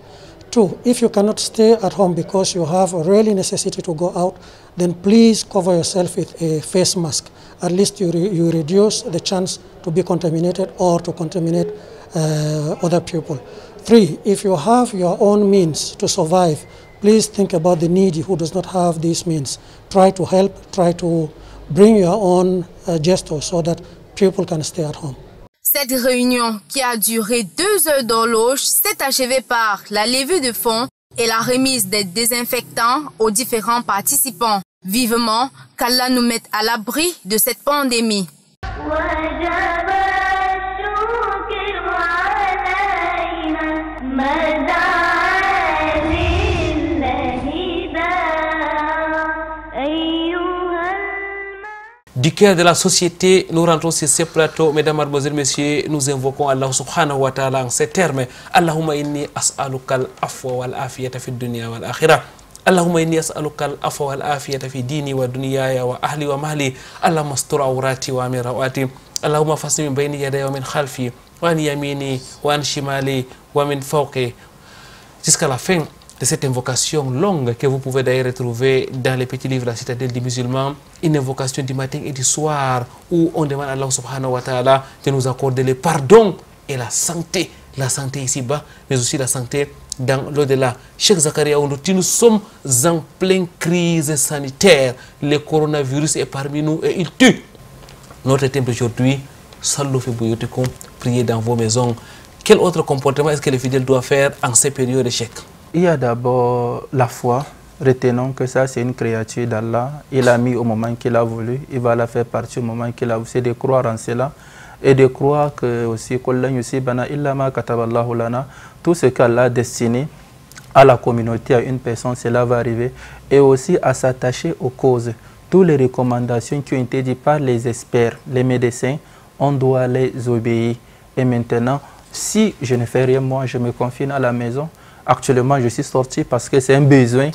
2, if you cannot stay at home because you have a really necessity to go out, then please cover yourself with a face mask. At least you reduce the chance to be contaminated or to contaminate other people. 3, if you have your own means to survive, please think about the needy who does not have these means. Try to help, try to bring your own gesture so that people can stay at home. Cette réunion, qui a duré 2 heures d'horloge, s'est achevée par la levée de fonds et la remise des désinfectants aux différents participants. Vivement qu'Allah nous mette à l'abri de cette pandémie. Du cœur de la société, nous rentrons sur ce plateau. Mesdames, Mademoiselles, Messieurs, nous invoquons Allah subhanahu wa ta'ala en ces termes. Allahumma inni as'aluka al-afwa wal-afiyata fi dunya wal-akhirah. Allahumma inni as'aluka al-afwa wal-afiyata fi dini wa dunyaya wa ahli wa mahli. Allahumma astur awrati wa amir rawati. Allahumma fasni min bayni yadaya wa min khalfi wa an yamini wa an shimali wa min fawqi. Jusqu'à la fin de cette invocation longue que vous pouvez d'ailleurs retrouver dans les petits livres de la citadelle des musulmans, une invocation du matin et du soir où on demande à Allah subhanahu wa ta'ala de nous accorder le pardon et la santé ici-bas, mais aussi la santé dans l'au-delà. Cheikh Zakaria Ounouti, nous sommes en pleine crise sanitaire. Le coronavirus est parmi nous et il tue. Notre thème d'aujourd'hui, Sallu fi buyutikum, priez dans vos maisons. Quel autre comportement est-ce que le fidèle doit faire en ces périodes d'échec? Il y a d'abord la foi. Retenons que ça, c'est une créature d'Allah. Il a mis au moment qu'il a voulu. Il va la faire partir au moment qu'il a voulu. C'est de croire en cela. Et de croire que aussi, tout ce qu'Allah a destiné à la communauté, à une personne, cela va arriver. Et aussi à s'attacher aux causes. Toutes les recommandations qui ont été dites par les experts, les médecins, on doit les obéir. Et maintenant, si je ne fais rien, moi, je me confine à la maison. Actuellement, je suis sorti parce que c'est un besoin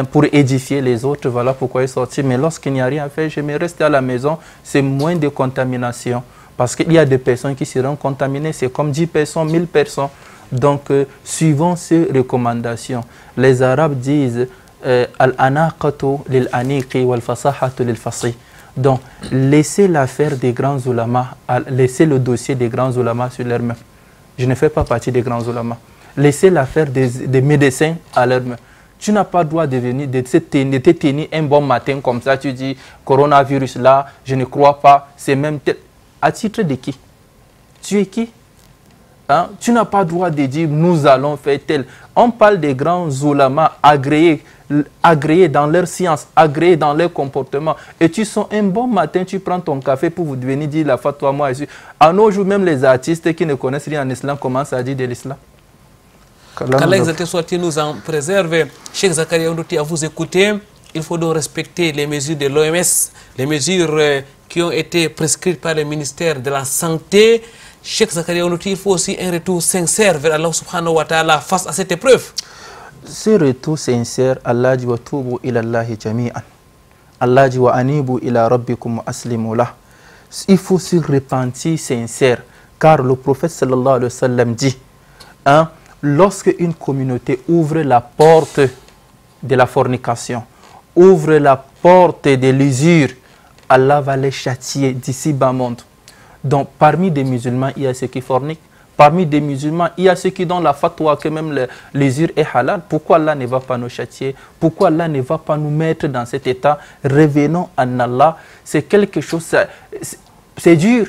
pour édifier les autres. Voilà pourquoi je suis sorti. Mais lorsqu'il n'y a rien à faire, je me reste à la maison. C'est moins de contamination. Parce qu'il y a des personnes qui seront contaminées. C'est comme 10 personnes, 1000 personnes. Donc, suivant ces recommandations, les Arabes disent Al-anaqatu lil-aniqi wal-fasahatu lil-fasih. Donc, laissez l'affaire des grands oulémas, laissez le dossier des grands oulémas sur leur main. Je ne fais pas partie des grands oulémas. Laissez l'affaire des médecins à leur main. Tu n'as pas le droit de te tenir un bon matin comme ça. Tu dis, coronavirus là, je ne crois pas. C'est même tel. À titre de qui? Tu es qui? Hein? Tu n'as pas le droit de dire, nous allons faire tel. On parle des grands oulémas agréés dans leur science, agréés dans leur comportement. Et tu sens un bon matin, tu prends ton café pour vous venir dire la fatwa moi. À nos jours, même les artistes qui ne connaissent rien en islam commencent à dire de l'islam. Qu'Allah exalté soit-il nous en préserve. Cheikh Zakaria Ounouti, à vous écouter, il faut donc respecter les mesures de l'OMS, les mesures qui ont été prescrites par le ministère de la Santé. Cheikh Zakaria Ounouti, il faut aussi un retour sincère vers Allah subhanahu wa ta'ala face à cette épreuve. Ce retour sincère, Allah dit wa tubu ila Allahi jami'an. Allah dit wa anibu ila rabbikum aslimu lah. Il faut se repentir sincère, car le prophète sallallahu alayhi wa sallam dit, hein, lorsque une communauté ouvre la porte de la fornication, ouvre la porte de l'usure, Allah va les châtier d'ici bas monde. Donc parmi des musulmans, il y a ceux qui forniquent. Parmi des musulmans, il y a ceux qui donnent la fatwa que même l'usure est halal. Pourquoi Allah ne va pas nous châtier? Pourquoi Allah ne va pas nous mettre dans cet état? Revenons à Allah. C'est quelque chose, c'est dur.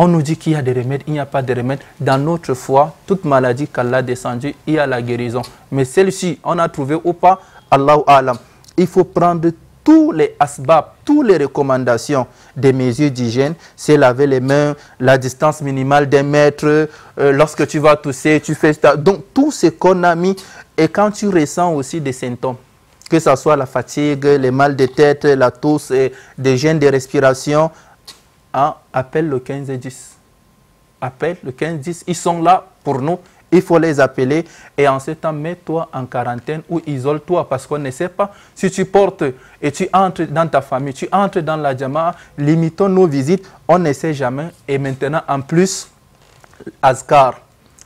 On nous dit qu'il y a des remèdes, il n'y a pas de remèdes. Dans notre foi, toute maladie qu'Allah a descendue, il y a la guérison. Mais celle-ci, on a trouvé ou pas, Allahu Alam. Il faut prendre tous les asbab, toutes les recommandations des mesures d'hygiène. C'est laver les mains, la distance minimale d'1 mètre. Lorsque tu vas tousser, tu fais ça. Donc, tout ce qu'on a mis. Et quand tu ressens aussi des symptômes, que ce soit la fatigue, les mal de tête, la tousse, des gènes de respiration, hein, appelle le 15-10. Appelle le 15-10. Ils sont là pour nous. Il faut les appeler. Et en ce temps, mets-toi en quarantaine ou isole-toi. Parce qu'on ne sait pas si tu portes et tu entres dans ta famille, tu entres dans la jama'a. Limitons nos visites. On ne sait jamais. Et maintenant, en plus, azkar.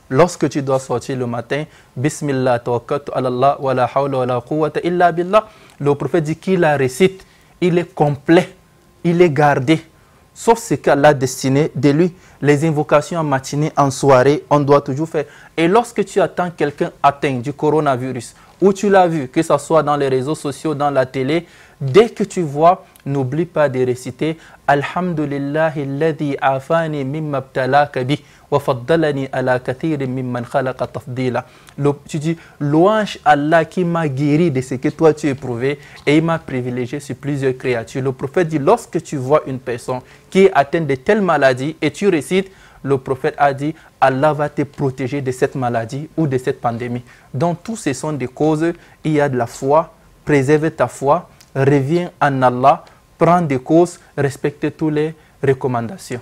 Lorsque tu dois sortir le matin, Bismillah, tawakkaltu ala Allah, wa la hawla wa la quwwata illa billah. Le prophète dit qu'il la récite. Il est complet. Il est gardé. sauf ce qu'Allah a destiné de lui. Les invocations en matinée, en soirée, on doit toujours faire. Et lorsque tu attends quelqu'un atteint du coronavirus, ou tu l'as vu, que ce soit dans les réseaux sociaux, dans la télé, dès que tu vois, n'oublie pas de réciter Alhamdulillahi alladhi afani mimma ibtalaka bi wa faddalani ala kathirin mimman khalaqa tafdila. Tu dis louange Allah qui m'a guéri de ce que toi tu as éprouvé et il m'a privilégié sur plusieurs créatures. Le prophète dit lorsque tu vois une personne qui est atteinte de telle maladie et tu récites, le prophète a dit Allah va te protéger de cette maladie ou de cette pandémie. Donc tous ces sont des causes. Il y a de la foi, préserve ta foi, reviens en Allah, prends des causes, respecte toutes les recommandations.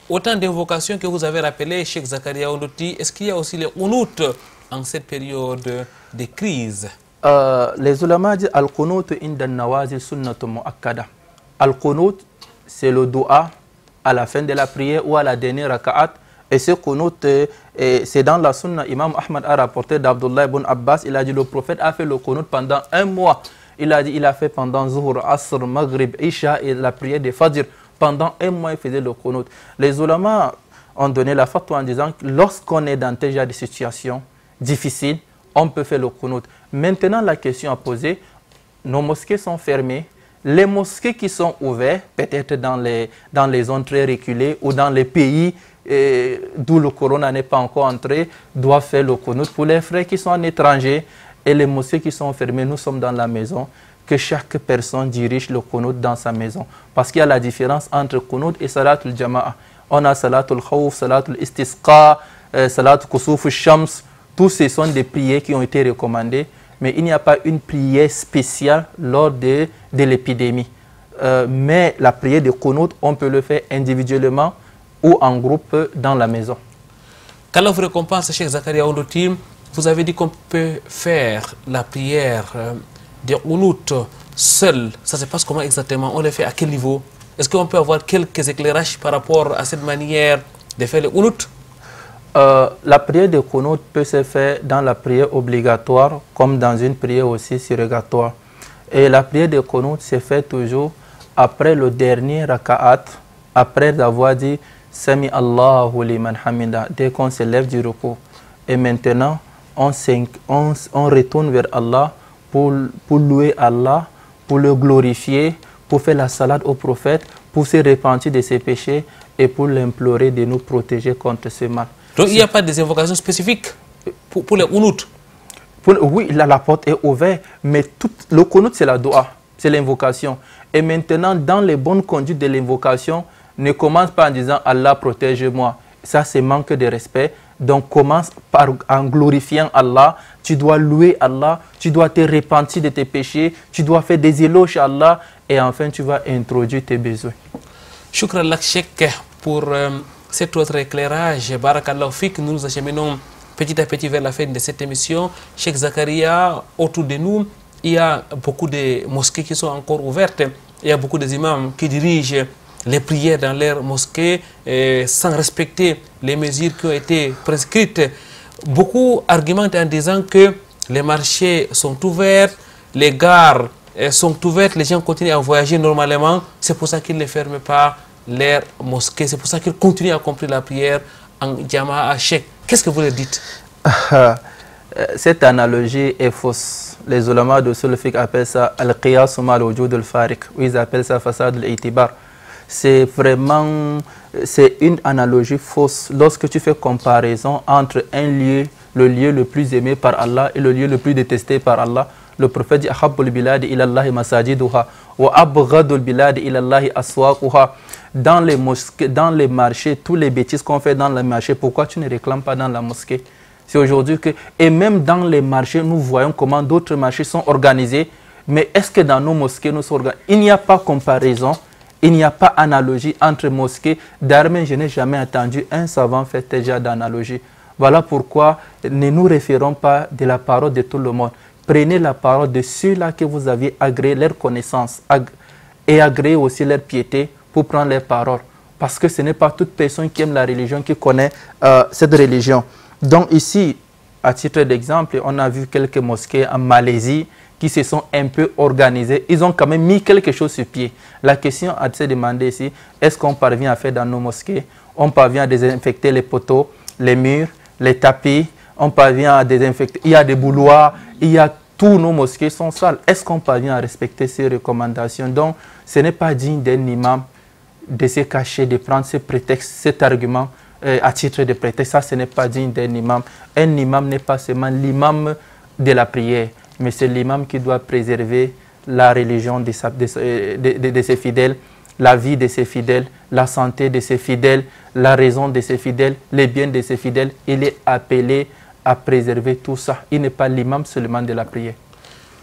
Autant d'invocations que vous avez rappelées, Cheikh Zakaria Ondoti, est-ce qu'il y a aussi les qunut en cette période de crise? Les ulama disent al-qunut inda nawazil sunnatu muakkada. Al-qunut, c'est le dua à la fin de la prière ou à la dernière raka'at. Et ce qunut, c'est dans la sunna. Imam Ahmad a rapporté d'Abdullah ibn Abbas, il a dit le prophète a fait le qunut pendant un mois. Il a dit il a fait pendant Zuhur, Asr, Maghrib, Isha et la prière de Fajr. Pendant un mois, il faisait le qunut. Les ulama ont donné la fatwa en disant que lorsqu'on est dans tel genre de situation difficile, on peut faire le qunut. Maintenant, la question à poser, nos mosquées sont fermées. Les mosquées qui sont ouvertes, peut-être dans les zones très reculées ou dans les pays d'où le corona n'est pas encore entré, doivent faire le qunut. Pour les frères qui sont en étranger et les mosquées qui sont fermées, nous sommes dans la maison, que chaque personne dirige le qunut dans sa maison. Parce qu'il y a la différence entre qunut et salatul jama'a. On a salatul khawf, salatul istisqa, salatul kusuf shams. Tous ces sont des prières qui ont été recommandées. Mais il n'y a pas une prière spéciale lors de l'épidémie. Mais la prière de qunut, on peut le faire individuellement ou en groupe dans la maison. Qu'Allah vous récompense, Cheikh Zakaria Ondoti, vous avez dit qu'on peut faire la prière de qunut seul. Ça se passe comment exactement? On le fait à quel niveau? Est-ce qu'on peut avoir quelques éclairages par rapport à cette manière de faire le qunut? La prière de qunut peut se faire dans la prière obligatoire comme dans une prière aussi surrogatoire. Et la prière de qunut se fait toujours après le dernier raka'at, après avoir dit Sami Allahu liman hamida, dès qu'on se lève du repos. Et maintenant, on retourne vers Allah pour louer Allah, pour le glorifier, pour faire la salade au prophète, pour se repentir de ses péchés et pour l'implorer de nous protéger contre ce mal. Donc il n'y a pas des invocations spécifiques pour les qunut? Oui, la porte est ouverte, mais le qunut c'est la dua, c'est l'invocation. Et maintenant, dans les bonnes conduites de l'invocation, ne commence pas en disant Allah protège-moi. Ça c'est manque de respect. Donc commence en glorifiant Allah, tu dois louer Allah, tu dois te repentir de tes péchés, tu dois faire des éloges à Allah et enfin tu vas introduire tes besoins. Shukran lak Cheikh pour cet autre éclairage. Barakallahu fik, nous nous acheminons petit à petit vers la fin de cette émission. Cheikh Zakaria, autour de nous, il y a beaucoup de mosquées qui sont encore ouvertes. Il y a beaucoup d'imams qui dirigent les prières dans leurs mosquées sans respecter les mesures qui ont été prescrites. Beaucoup argumentent en disant que les marchés sont ouverts, les gares sont ouvertes, les gens continuent à voyager normalement. C'est pour ça qu'ils ne ferment pas leurs mosquées. C'est pour ça qu'ils continuent à accomplir la prière en jama'a. Cheikh, qu'est-ce que vous leur dites? Cette analogie est fausse. Les ulama de usul fiqh appellent ça al-qiyas mal wujud al-fariq. Ils appellent ça fasad al-i'tibar. C'est vraiment une analogie fausse. Lorsque tu fais comparaison entre un lieu, le lieu le plus aimé par Allah et le lieu le plus détesté par Allah, le prophète dit ahabbul biladi ila Allahi masajiduha wa abghadul biladi ila Allahi aswaquha. Dans les mosquées, dans les marchés, tous les bêtises qu'on fait dans les marchés, pourquoi tu ne réclames pas dans la mosquée? C'est aujourd'hui que, et même dans les marchés, nous voyons comment d'autres marchés sont organisés. Mais est-ce que dans nos mosquées, nous sommes organisés? Il n'y a pas comparaison. Il n'y a pas analogie entre mosquées. D'ailleurs, je n'ai jamais entendu un savant faire déjà d'analogie. Voilà pourquoi ne nous référons pas de la parole de tout le monde. Prenez la parole de ceux-là que vous avez agréé leur connaissance et agréé aussi leur piété pour prendre les paroles. Parce que ce n'est pas toute personne qui aime la religion qui connaît cette religion. Donc ici, à titre d'exemple, on a vu quelques mosquées en Malaisie qui se sont un peu organisés, ils ont quand même mis quelque chose sur pied. La question à se demander ici, est-ce qu'on parvient à faire dans nos mosquées? On parvient à désinfecter les poteaux, les murs, les tapis, on parvient à désinfecter, il y a des bouloirs, il y a tous nos mosquées sont sales. Est-ce qu'on parvient à respecter ces recommandations? Donc, ce n'est pas digne d'un imam de se cacher, de prendre ce prétexte, cet argument à titre de prétexte. Ça, ce n'est pas digne d'un imam. Un imam n'est pas seulement l'imam de la prière, mais c'est l'imam qui doit préserver la religion de ses fidèles, la vie de ses fidèles, la santé de ses fidèles, la raison de ses fidèles, les biens de ses fidèles. Il est appelé à préserver tout ça. Il n'est pas l'imam seulement de la prière.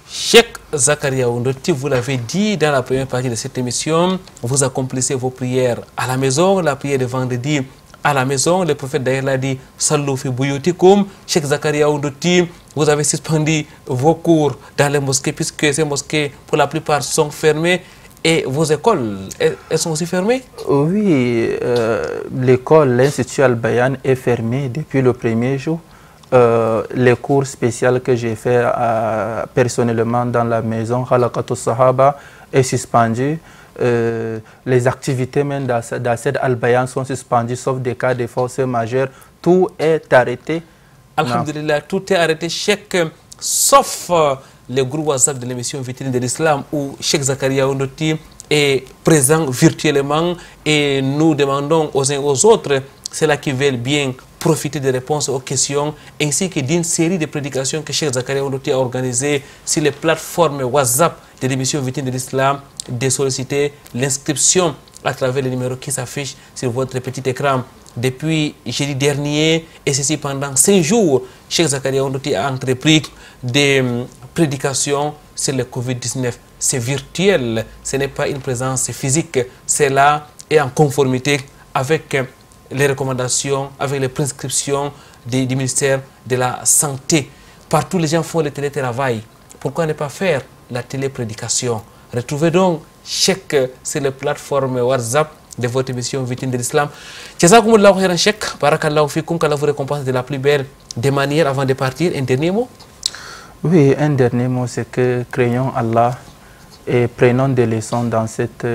Cheikh Zakaria Ondoti, vous l'avez dit dans la première partie de cette émission, vous accomplissez vos prières à la maison, la prière de vendredi à la maison. Le prophète d'ailleurs l'a dit, Sallu fi buyutikum. Cheikh Zakaria Ondoti, vous avez suspendu vos cours dans les mosquées, puisque ces mosquées, pour la plupart, sont fermées. Et vos écoles, elles sont aussi fermées? Oui, l'école, l'Institut Al-Bayan est fermé depuis le premier jour. Les cours spéciaux que j'ai fait personnellement dans la maison, Halaqatou Sahaba, est suspendu. Les activités même d'Assed Al-Bayan sont suspendues, sauf des cas de force majeure. Tout est arrêté. Alhamdulillah, tout est arrêté, Cheikh, sauf le groupe WhatsApp de l'émission Vitrine de l'Islam où Cheikh Zakaria Ondoti est présent virtuellement et nous demandons aux uns aux autres, ceux-là qui veulent bien profiter des réponses aux questions ainsi que d'une série de prédications que Cheikh Zakaria Ondoti a organisées sur les plateformes WhatsApp de l'émission Vitrine de l'Islam, de solliciter l'inscription à travers les numéros qui s'affichent sur votre petit écran. Depuis jeudi dernier, et ceci pendant 5 jours, Cheikh Zakaria Ondoti a entrepris des prédications sur le Covid-19. C'est virtuel, ce n'est pas une présence physique. Cela est en conformité avec les recommandations, avec les prescriptions du ministère de la Santé. Partout, les gens font le télétravail. Pourquoi ne pas faire la téléprédication? Retrouvez donc Cheikh sur les plateformes WhatsApp de votre émission Vitrine de l'Islam. Jazakumullahu khairan Cheikh, barakallahu fikum, qu'Allah vous récompense de la plus belle des manières. Avant de partir, un dernier mot? Oui, un dernier mot, c'est que craignons Allah et prenons des leçons dans cette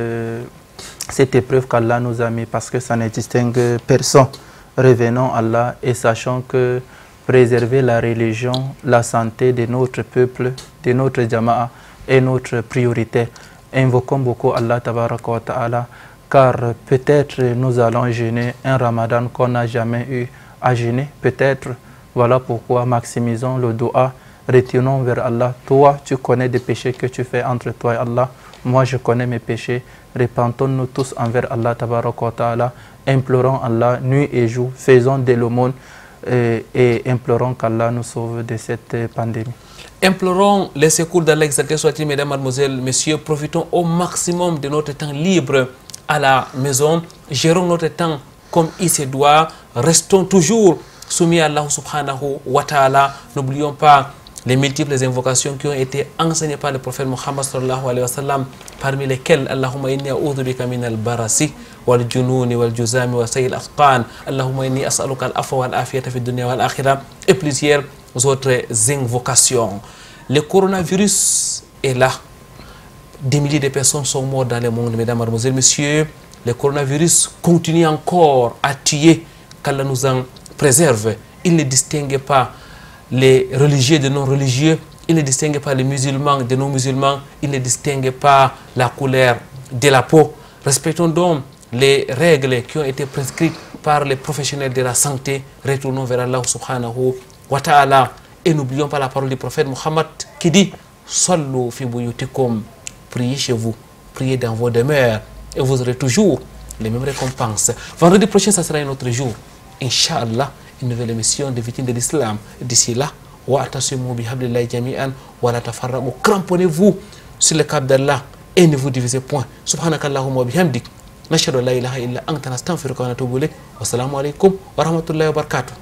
épreuve qu'Allah nous a mis, parce que ça ne distingue personne. Revenons à Allah et sachons que préserver la religion, la santé de notre peuple, de notre jama'a est notre priorité. Invoquons beaucoup Allah tabaraka wa ta'ala, car peut-être nous allons jeûner un ramadan qu'on n'a jamais eu à jeûner. Peut-être, voilà pourquoi maximisons le dua, retournons vers Allah. Toi, tu connais des péchés que tu fais entre toi et Allah. Moi, je connais mes péchés. Repentons-nous tous envers Allah tabaraka wa ta'ala. Implorons Allah nuit et jour. Faisons de l'aumône et implorons qu'Allah nous sauve de cette pandémie. Implorons les secours d'Allah exalté soit-il, mesdames, mademoiselles, messieurs. Profitons au maximum de notre temps libre à la maison. Gérons notre temps comme il se doit. Restons toujours soumis à Allah subhanahu wa ta'ala. N'oublions pas les multiples invocations qui ont été enseignées par le prophète Muhammad sallallahu alayhi wa sallam, parmi lesquelles Allahumma inni a'udhu bika min al-barasi wal jununi wal juzami wa sayil afqan, Allahumma inni as'aluka al-afwa wal afiyata fi dunya wal akhirah, et plusieurs autres invocations. Le coronavirus est là. Des milliers de personnes sont mortes dans le monde, mesdames, mademoiselles, messieurs. Le coronavirus continue encore à tuer. Qu'Allah nous en préserve. Il ne distingue pas les religieux de non-religieux. Il ne distingue pas les musulmans de non-musulmans. Il ne distingue pas la couleur de la peau. Respectons donc les règles qui ont été prescrites par les professionnels de la santé. Retournons vers Allah subhanahu wa ta'ala. Et n'oublions pas la parole du prophète Muhammad qui dit « Sallu fi buyutikum » Priez chez vous, priez dans vos demeures et vous aurez toujours les mêmes récompenses. Vendredi prochain, ça sera un autre jour. Inch'Allah, une nouvelle émission de Vitrine de l'Islam. D'ici là, wa atasimu bihablillahi jami'an wa la tafarraqu. Cramponnez-vous sur le câble d'Allah et ne vous divisez point. Subhanakallahumma wa bihamdik. Nashhadu an la ilaha illa anta nastaghfiruka wa natubu ilayk. Wassalamu alaikum wa rahmatullahi wa barakatuh.